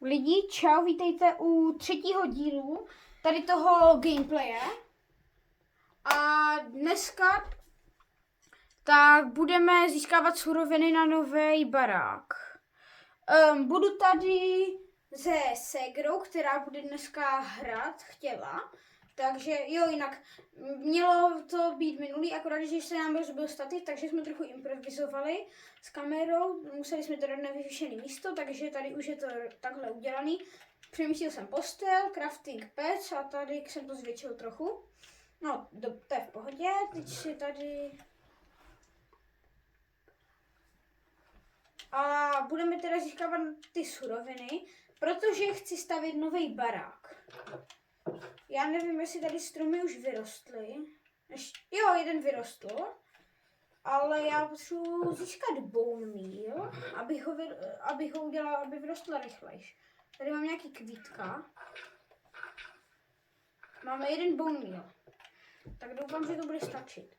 Lidi, čau, vítejte u 3. dílu tady toho gameplaye. A dneska tak budeme získávat suroviny na nový barák. Budu tady se ségrou, která bude dneska chtěla. Takže jo, jinak mělo to být minulý, akorát, že se nám rozbil stativ, takže jsme trochu improvizovali s kamerou. Museli jsme to dát na vyvýšené místo, takže tady už je to takhle udělaný. Přemístil jsem postel, crafting pec a tady jsem to zvětšil trochu. No, to je v pohodě. Teď si tady... A budeme teda získávat ty suroviny, protože chci stavět nový barák. Já nevím, jestli tady stromy už vyrostly. Jo, jeden vyrostl. Ale já potřebuji získat bone meal, abych ho udělal, aby vyrostl rychlejš. Tady mám nějaký kvítka. Máme jeden bone meal. Tak doufám, že to bude stačit.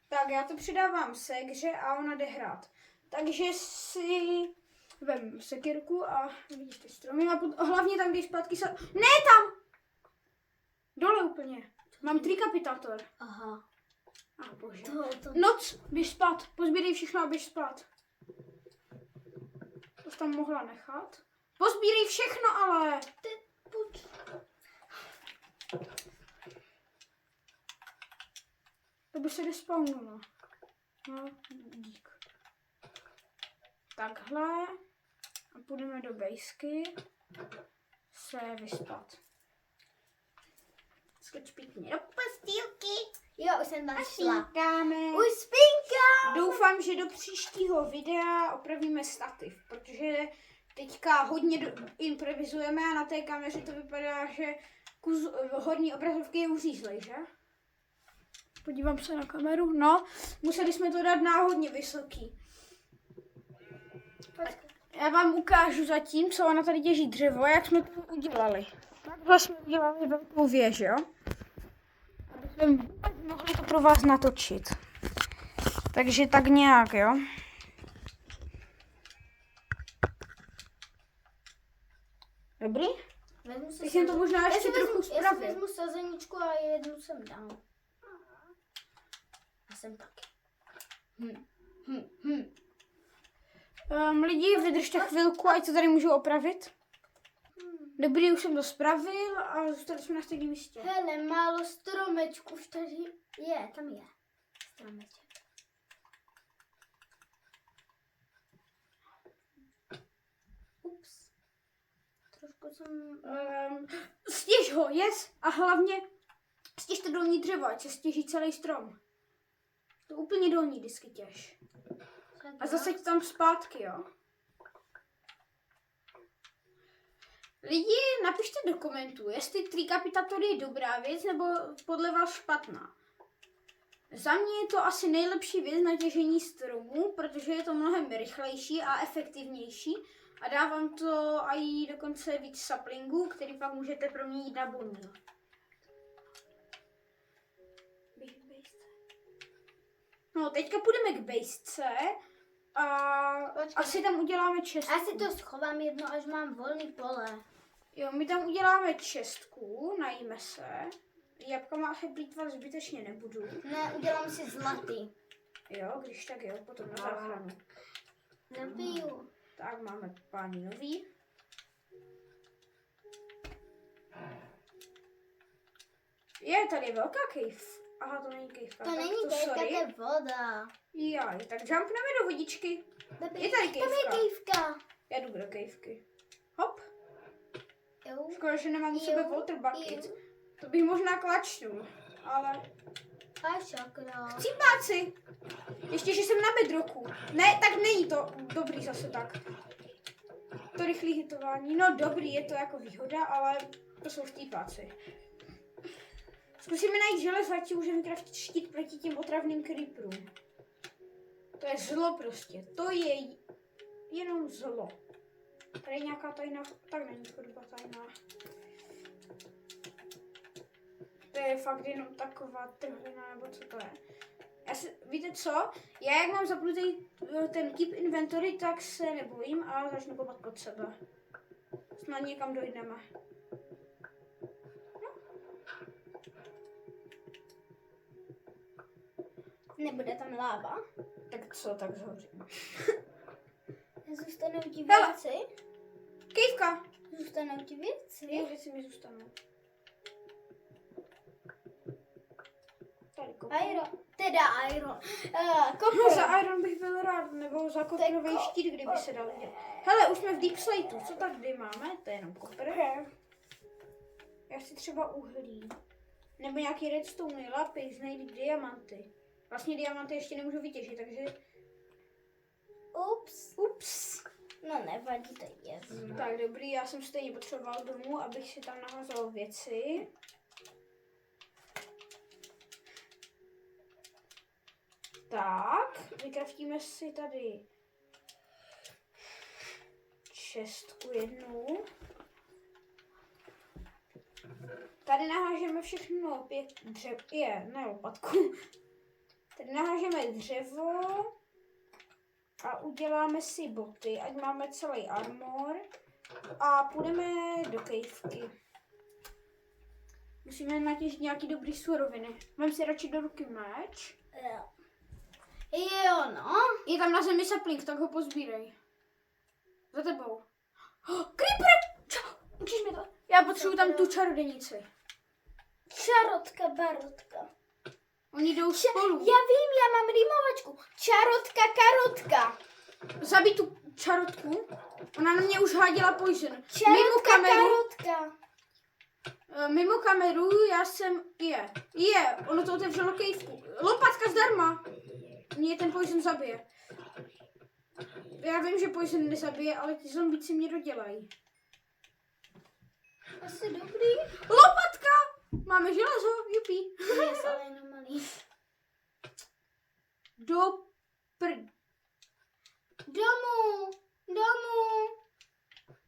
Tak, já to předávám Segře a ona jde hrát. Takže si vem sekirku a vidíš ty stromy a hlavně tam, když zpátky se... Ne tam! Dole úplně. Mám trikapitátor. Aha. Ach bože. To. Noc, běž spát. Pozbírej všechno a běž spát. To jsi tam mohla nechat. Pozbírej všechno, ale... To by se despawnulo. No, dík. Takhle. A půjdeme do bejsky se vyspat. Skoč pěkně do postýlky. Jo, už jsem tam šla. Spínkáme. Už spínkám. Doufám, že do příštího videa opravíme stativ, protože teďka hodně improvizujeme a na té kameře to vypadá, že hodný obrazovky je uřízlej, že? Podívám se na kameru. No, museli jsme to dát náhodně vysoký. Já vám ukážu zatím, co ona tady těží dřevo, jak jsme to udělali. Takhle jsme udělali velkou věž, jo? Aby jsme mohli to pro vás natočit. Takže tak nějak, jo? Dobrý? Teď jsem to možná ještě trochu spravil. Já si vezmu sazeničku a jednu jsem dal. Já jsem taky. Lidi, vydržte chvilku, ať to tady můžu opravit. Dobrý, už jsem to spravil a zůstali jsme na stejném místě. Hele, málo stromečku už tady je, tam je stromeček. Ups. Trošku jsem... Stěž ho, yes! A hlavně stěž to dolní dřevo, ať se stěží celý strom. To úplně dolní disky těž. A zasaď tam zpátky, jo? Lidi, napište do komentů, jestli trikapitátor je dobrá věc, nebo podle vás špatná. Za mě je to asi nejlepší věc na těžení stromů, protože je to mnohem rychlejší a efektivnější a dávám to i dokonce víc saplingů, který pak můžete proměnit na bone meal. No, teďka půjdeme k bejsce a asi tam uděláme čestku. Já si to schovám jedno, až mám volný pole. Jo, my tam uděláme čestku, najíme se. Jabkama se plýtvat zbytečně nebudu. Ne, udělám si zlatý. Jo, když tak jo, potom na záchranu. Nepiju. Tak máme páni nový. Tady je velká cave. Aha, to není cave. To není kejvka, to je voda. Jaj, tak jumpneme do vodičky. Je tady Tam je caveka. kejvka. Já jdu do cavky. Hop. Jo. Škoda, že nemám u sebe water bucket. To bych možná klačnul, ale... A šakra. Cípáci! Ještě, že jsem na bedroku. Ne, tak není to dobrý zase tak. To rychlé hitování. No dobrý, je to jako výhoda, ale to jsou štípáci. Zkusíme najít železo, ať si můžeme craftit štít proti těm otravným creeperům. To je zlo prostě. To je jenom zlo. Tady je nějaká tajná... Tak není chodba tajná. To je fakt jenom taková trhlina, nebo co to je. Víte co? Já jak mám zapnutý ten Keep Inventory, tak se nebojím a začnu kopat pod sebe. Snad někam dojdeme. Nebude tam láva? Tak co, tak zhořím. Zůstanou ti Hele. věci? Kejvka! Zůstanou ti věci? Ty věci mi zůstanou. Tady kopnu. Iron. No, Kopr. za Iron bych byl rád, nebo za koprový štít, kdyby se dal dělat. Hele, už jsme v Deep Slateu, co tady máme? To je jenom kopr. Já chci třeba uhlí. Nebo nějaký redstone, lapis, nejlíp diamanty. Vlastně diamanty ještě nemůžu vytěžit, takže... Ups. No nevadí, to je. Tak dobrý, já jsem stejně potřeboval domů, abych si tam nahazoval věci. Tak, vykraftíme si tady čestku jednu. Tady nahážeme všechno ne lopatku. Tady nahážeme dřevo a uděláme si boty, ať máme celý armor a půjdeme do kejvky. Musíme natěžit nějaký dobrý suroviny. Vem si radši do ruky meč. Jo, no. Je tam na zemi sapling, tak ho pozbírej. Za tebou. Creeper! Učíš mi to? Já potřebuji tam tu čarodějnici. Čarotka, barotka. Oni jdou spolu. Já vím, já mám rýmovačku. Čarotka, karotka. Zabij tu čarotku. Ona na mě už hádila poison. Čarotka, karotka. Mimo kameru já jsem... Ono to otevřelo kejvku. Lopatka zdarma. Mě ten poison zabije. Já vím, že poison nezabije, ale ti zombíci mě dodělají. Asi dobrý. Lopatka! Máme železo, jupi. Je ale jenom malý. Domů.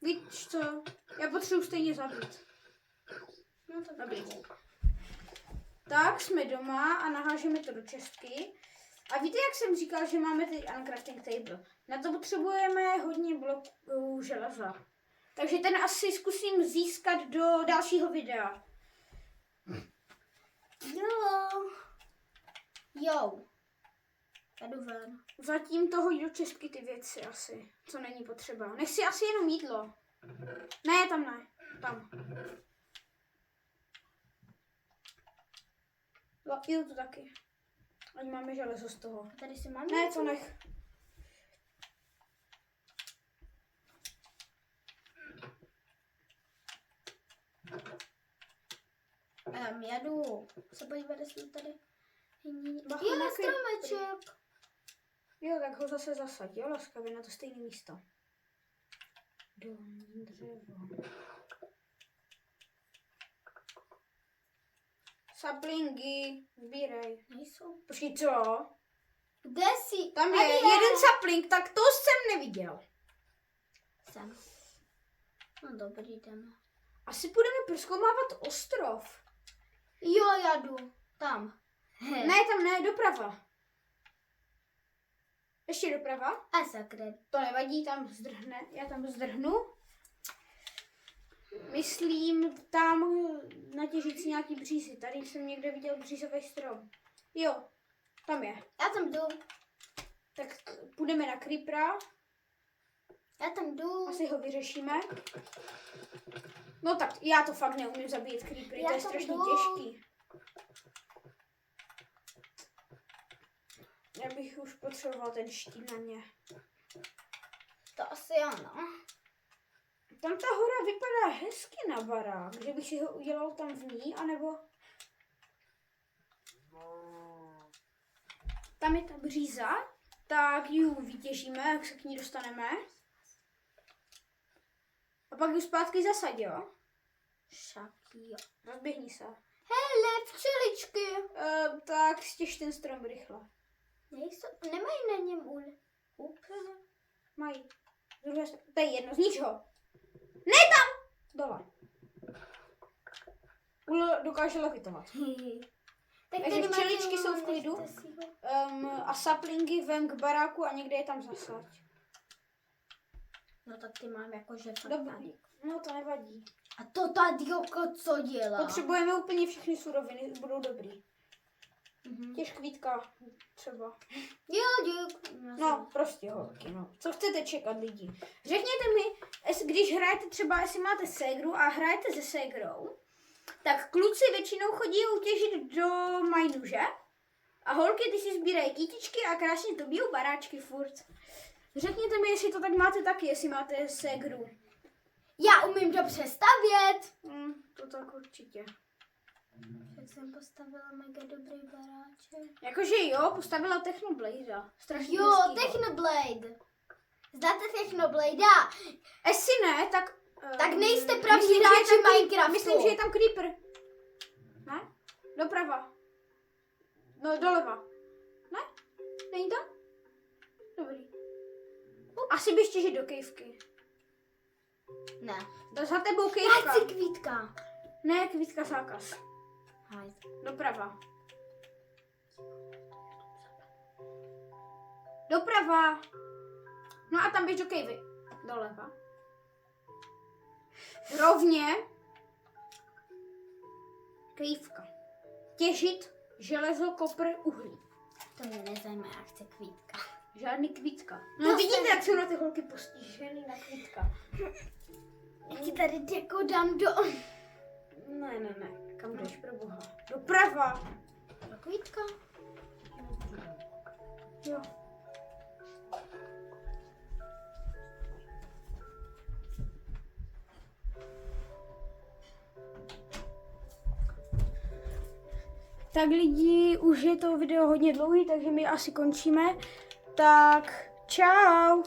Víš co? Já potřebuji stejně zabít. No to Dobrý. Tak jsme doma a nahážeme to do čestky. A víte, jak jsem říkal, že máme teď uncrafting table? Na to potřebujeme hodně bloků železa. Takže ten asi zkusím získat do dalšího videa. Jo. Já jdu ven. Zatím to hodí do čestky ty věci asi, co není potřeba. Nechci asi jenom jídlo. Ne, tam ne. Tam. Jo, to taky. Ať máme železo z toho. Tady si mám Ne, něco? to nech. Já jdu se podívat, jestli tady Bacha, je nějaký- stromeček. Jo, tak ho zase zasaď, jo, laskavě na to stejné místo. Dolní dřevo. Saplingy, sbírej. Nejsou. Počkej, co? Kde jsi? Tam je Tady jeden sapling, tak to jsem neviděl. Jsem. No dobrý, jdeme. Asi budeme prozkoumávat ostrov. Jo, já jdu. Tam. Ne, tam ne, doprava. Ještě doprava? A sakre. To nevadí, tam zdrhne. Já tam zdrhnu. Myslím tam natěžit si nějaký břízy. Tady jsem někde viděl břízový strom. Jo, tam je. Já tam jdu. Tak půjdeme na creepera. Já tam jdu. Asi ho vyřešíme. No tak já to fakt neumím zabíjet creepery, Já to je tam strašně jdu. těžký. Já bych už potřeboval ten štít na ně. To asi ano. Tam ta hora vypadá hezky na barák, že bych si ho udělal tam v ní, anebo... Tam je ta bříza, tak ji vytěžíme, jak se k ní dostaneme. A pak ji zpátky zasadí, jo? Však jo. Rozběhni se. Hele, včeličky. Tak stěž ten strom rychle. Nemají na něm úplně. Mají. Z druhé strany. To je jedno, znič ho. Ne tam! Dole. Dokáže levitovat. Tak Takže tady máte včeličky jsou v klidu. nechte si ho. A saplingy vem k baráku a někde je tam zasaď. No tak ty mám jakože fakt Dobrý. tady. No to nevadí. A to tady jako co dělá? Potřebujeme úplně všechny suroviny, budou dobrý. Mhm. Těž kvítka třeba. Jo, děkuji. No, prostě holky, no. Co chcete čekat lidi? Řekněte mi, když hrajete třeba, jestli máte ségru a hrajete se ségrou, tak kluci většinou chodí utěžit do majnu, že? A holky ty si sbírají kytičky a krásně to bijou baráčky furt. Řekněte mi, jestli to tak máte taky, jestli máte ségru. Já umím dobře stavět. To tak určitě. Jak jsem postavila mega dobrý baráček. Jakože jo, postavila Technoblade. Strašně Jo, hezkýho. Technoblade. Znáte Technoblade? Jestli ne, tak... Tak nejste praví myslím, že je hráči tam Minecraftu. Myslím, že je tam creeper. Ne? Doprava. No, doleva. Ne? Není tam? Dobrý. Asi běž těžit do kejvky. Ne. Za tebou Já kejvka. chci kvítka. Ne, kvítka zákaz. Hajz. Doprava. Doprava. No a tam běž do kejvy. Doleva. Rovně. Kejvka. Těžit železo, kopr, uhlí. To mě nezajímá, já chci kvítka. Žádný kvítka. To No vidíte, jsem- jak jsou na ty holky postižený na kvítka. Já ti tady jako dám do... Ne. Kam jdeš, pro boha? Doprava. Do kvítka? Jo. Tak lidi, už je to video hodně dlouhý, takže my asi končíme. Tak čau.